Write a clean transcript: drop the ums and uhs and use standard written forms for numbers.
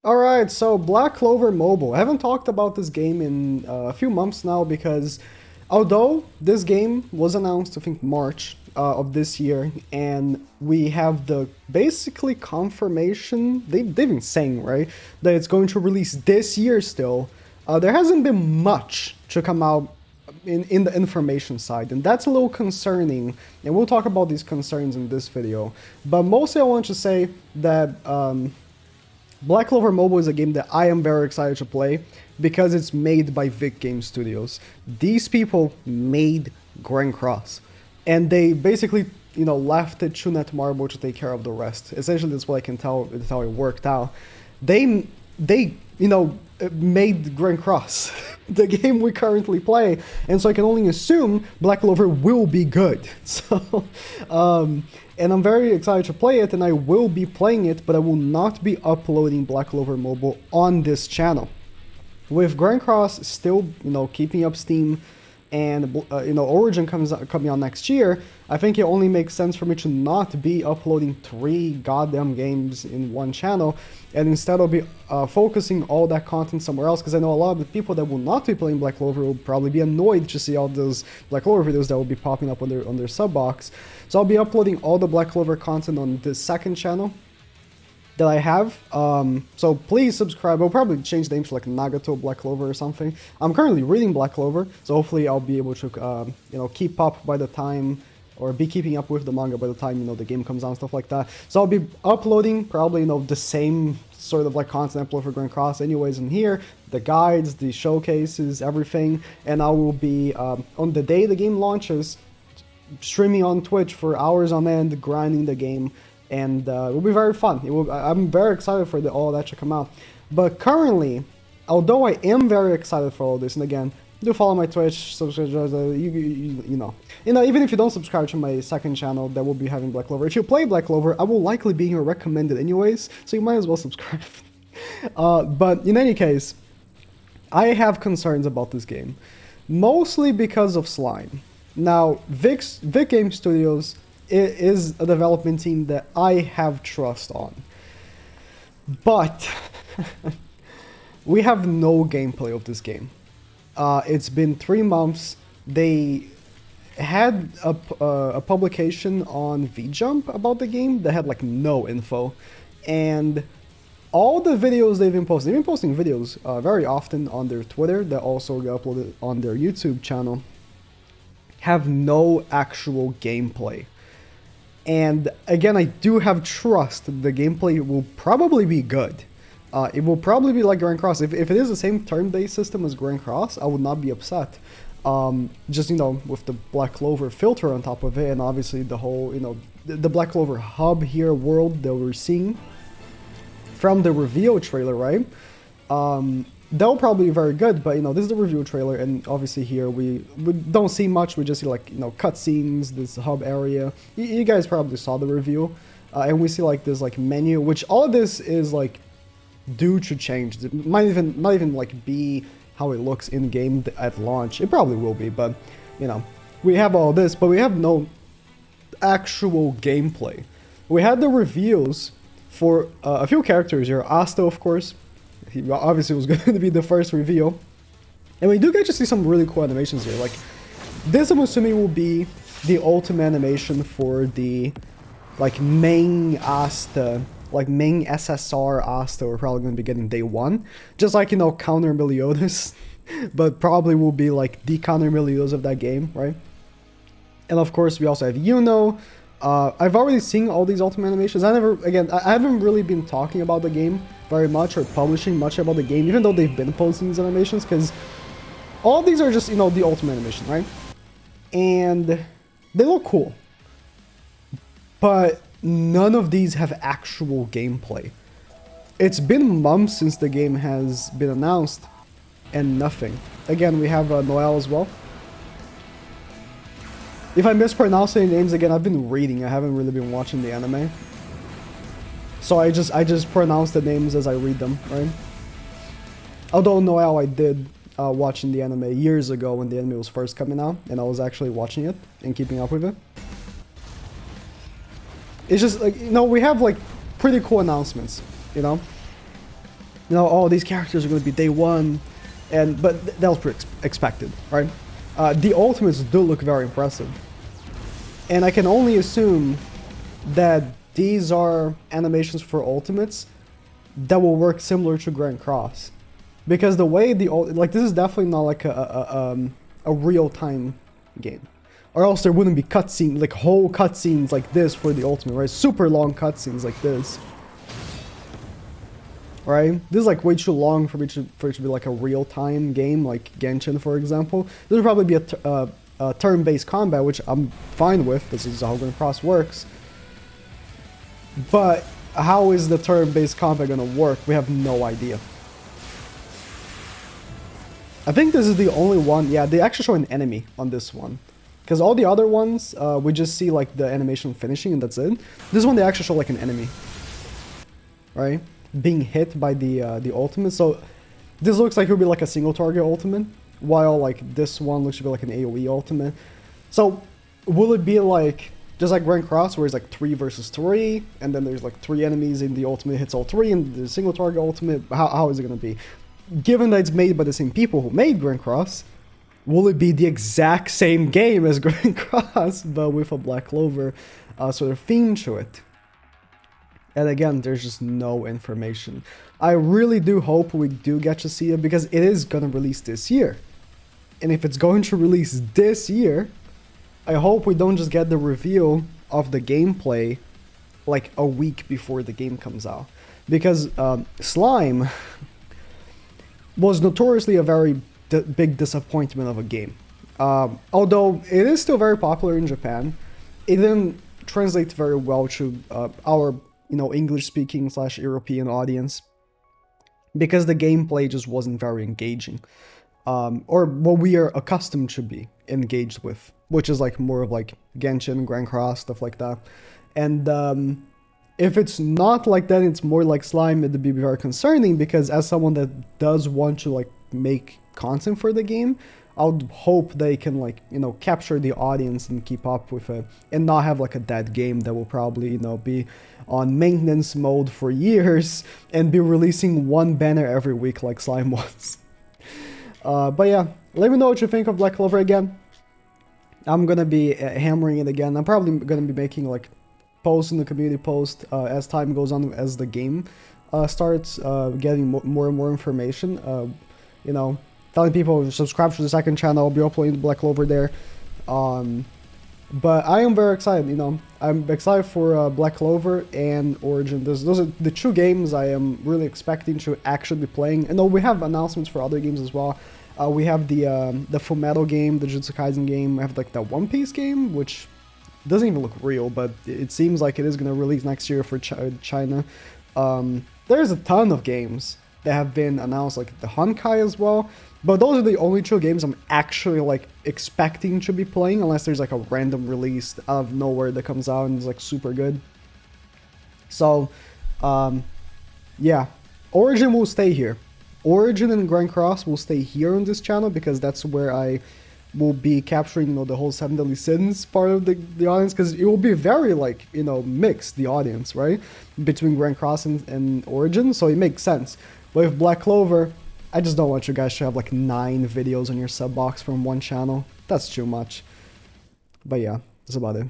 Alright, so Black Clover Mobile. I haven't talked about this game in a few months now because although this game was announced, I think, March of this year, and we have the basically confirmation, they've been saying, right, that it's going to release this year still, there hasn't been much to come out in the information side, and that's a little concerning, and we'll talk about these concerns in this video. But mostly I want to say that Black Clover Mobile is a game that I am very excited to play because it's made by Vic Game Studios. These people made Grand Cross, and they basically, left it to Netmarble to take care of the rest. Essentially, that's what I can tell. That's how it worked out. They made Grand Cross, the game we currently play, and so I can only assume Black Clover will be good. So, and I'm very excited to play it, and I will be playing it, but I will not be uploading Black Clover Mobile on this channel. With Grand Cross still, keeping up steam, and Origin coming out next year, I think it only makes sense for me to not be uploading 3 goddamn games in one channel, and instead I'll be focusing all that content somewhere else, because I know a lot of the people that will not be playing Black Clover will probably be annoyed to see all those Black Clover videos that will be popping up on their sub box. So I'll be uploading all the Black Clover content on the second channel that I have. So please subscribe. I'll probably change the name to like Nagato Black Clover or something. I'm currently reading Black Clover, so hopefully I'll be able to keep up by the time, or be keeping up with the manga by the time the game comes out and stuff like that. So I'll be uploading probably the same sort of like content upload for Grand Cross anyways in here, the guides, the showcases, everything, and I will be on the day the game launches streaming on Twitch for hours on end, grinding the game, and it will be very fun. I'm very excited for all that to come out. But currently, although I am very excited for all this, and again, do follow my Twitch, subscribe, even if you don't subscribe to my second channel that will be having Black Clover. If you play Black Clover, I will likely be here recommended anyways, so you might as well subscribe. But in any case, I have concerns about this game, mostly because of Slime. Now, Vic Game Studios is a development team that I have trust on. But we have no gameplay of this game. It's been 3 months. They had a publication on VJump about the game that had like no info. And all the videos they've been posting videos very often on their Twitter that also get uploaded on their YouTube channel, have no actual gameplay. And again, I do have trust that the gameplay will probably be good. It will probably be like Grand Cross. If it is the same turn-based system as Grand Cross, I would not be upset. Just, with the Black Clover filter on top of it, and obviously the whole, the Black Clover hub here world that we're seeing from the reveal trailer, right? That'll probably be very good, but this is the review trailer, and obviously here we don't see much. We just see like cutscenes, this hub area. You guys probably saw the review, and we see like this like menu, which all of this is like due to change. It might not even like be how it looks in game at launch. It probably will be, but we have all this, but we have no actual gameplay. We had the reviews for a few characters here. Asta, of course. He obviously was going to be the first reveal. And we do get to see some really cool animations here. Like, this I'm assuming will be the ultimate animation for the, like, main Asta, like, main SSR Asta we're probably going to be getting day 1. Just like, Counter Meliodas. But probably will be, like, the Counter Meliodas of that game, right? And of course, we also have Yuno. I've already seen all these ultimate animations. I haven't really been talking about the game very much or publishing much about the game, even though they've been posting these animations, because all these are just, the ultimate animation, right? And they look cool. But none of these have actual gameplay. It's been months since the game has been announced, and nothing. Again, we have Noelle as well. If I mispronounce any names again, I've been reading. I haven't really been watching the anime. So I just pronounce the names as I read them, right? Although Noelle I did watching the anime years ago when the anime was first coming out, and I was actually watching it and keeping up with it. It's just like, we have like pretty cool announcements, you know, oh, these characters are going to be day one, but that was pretty expected, right? The ultimates do look very impressive, and I can only assume that these are animations for ultimates that will work similar to Grand Cross, because the way this is definitely not like a real time game, or else there wouldn't be cutscenes, like whole cutscenes like this for the ultimate, right? Super long cutscenes like this. Right? This is like way too long for it to be like a real-time game, like Genshin, for example. This would probably be a turn-based combat, which I'm fine with. This is how Grand Cross works. But how is the turn-based combat gonna work? We have no idea. I think this is the only one. Yeah, they actually show an enemy on this one. Because all the other ones, we just see like the animation finishing and that's it. This one, they actually show like an enemy. Right? Being hit by the ultimate. So this looks like it would be like a single target ultimate, while like this one looks to be like an AoE ultimate. So will it be like just like Grand Cross, where it's like 3 versus 3, and then there's like 3 enemies and the ultimate hits all 3, and the single target ultimate? How is it going to be? Given that it's made by the same people who made Grand Cross, will it be the exact same game as Grand Cross, but with a Black Clover sort of theme to it? And again, there's just no information. I really do hope we do get to see it, because it is going to release this year. And if it's going to release this year, I hope we don't just get the reveal of the gameplay like a week before the game comes out. Because Slime was notoriously a very big disappointment of a game. Although it is still very popular in Japan, it didn't translate very well to our English-speaking / European audience, because the gameplay just wasn't very engaging, or what we are accustomed to be engaged with, which is like more of like Genshin, Grand Cross, stuff like that. And if it's not like that, it's more like Slime, it'd be very concerning, because as someone that does want to like make content for the game, I would hope they can like, capture the audience and keep up with it, and not have like a dead game that will probably, be on maintenance mode for years and be releasing one banner every week like Slime was. But yeah, let me know what you think of Black Clover again. I'm gonna be hammering it again. I'm probably gonna be making like posts in the community post as time goes on, as the game starts getting more and more information. Telling people to subscribe to the second channel. I'll be uploading the Black Clover there. But I am very excited, I'm excited for Black Clover and Origin. Those are the 2 games I am really expecting to actually be playing. And though we have announcements for other games as well. We have the Fullmetal game, the Jujutsu Kaisen game. We have like the One Piece game, which doesn't even look real, but it seems like it is going to release next year for China. There's a ton of games that have been announced, like the Honkai as well. But those are the only 2 games I'm actually like expecting to be playing, unless there's like a random release out of nowhere that comes out and is like super good. So, yeah, Origin will stay here. Origin and Grand Cross will stay here on this channel, because that's where I will be capturing, the whole 7 Deadly Sins part of the audience, because it will be very like, mixed, the audience, right, between Grand Cross and Origin, so it makes sense. But with Black Clover, I just don't want you guys to have like 9 videos on your sub box from one channel. That's too much. But yeah, that's about it.